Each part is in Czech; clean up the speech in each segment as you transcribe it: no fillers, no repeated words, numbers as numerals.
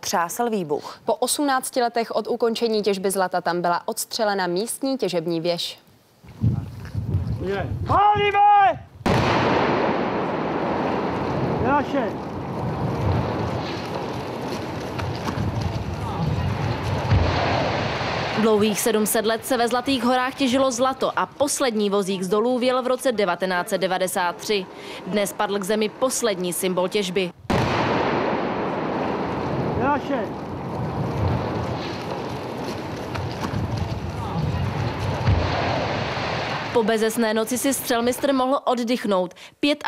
otřásl výbuch. Po 18 letech od ukončení těžby zlata tam byla odstřelena místní těžební věž. Pálíme! Naše! Dlouhých 700 let se ve Zlatých horách těžilo zlato a poslední vozík z dolů vjel v roce 1993. Dnes padl k zemi poslední symbol těžby. Naše! Po bezesné noci si střelmistr mohl oddychnout.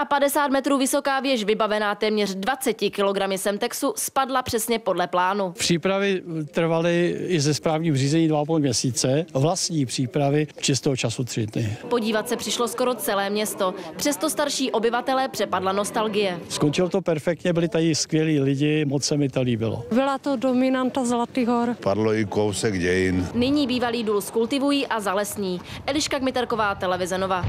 55 metrů vysoká věž, vybavená téměř 20 kg semtexu, spadla přesně podle plánu. Přípravy trvaly i ze správním řízení 2,5 měsíce, vlastní přípravy čistého času 3 dny. Podívat se přišlo skoro celé město. Přesto starší obyvatelé přepadla nostalgie. Skončilo to perfektně, byli tady skvělí lidi, moc se mi to líbilo. Byla to dominanta Zlatých hor. Padlo i kousek dějin. Nyní bývalý důl zkultivují a zalesní. Eliška Kmiterková, Televize Nova.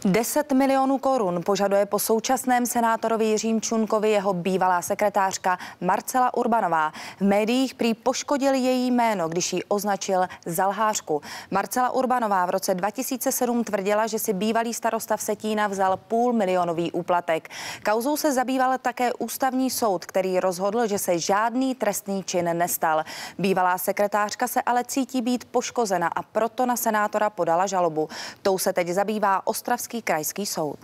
10 milionů korun požaduje po současném senátorovi Jiřím Čunkovi jeho bývalá sekretářka Marcela Urbanová. V médiích prý poškodil její jméno, když ji označil za lhářku. Marcela Urbanová v roce 2007 tvrdila, že si bývalý starosta Vsetína vzal půlmilionový úplatek. Kauzou se zabýval také ústavní soud, který rozhodl, že se žádný trestný čin nestal. Bývalá sekretářka se ale cítí být poškozena a proto na senátora podala žalobu. Tou se teď zabývá ostravský krajský soud.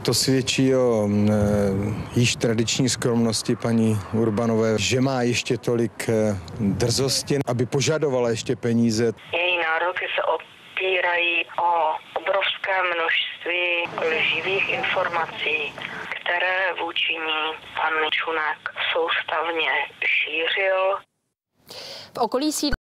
To svědčí o již tradiční skromnosti paní Urbanové, že má ještě tolik drzosti, aby požadovala ještě peníze. Její nároky se opírají o obrovské množství lživých informací, které vůči ní pan Čunek soustavně šířil. V okolí sídla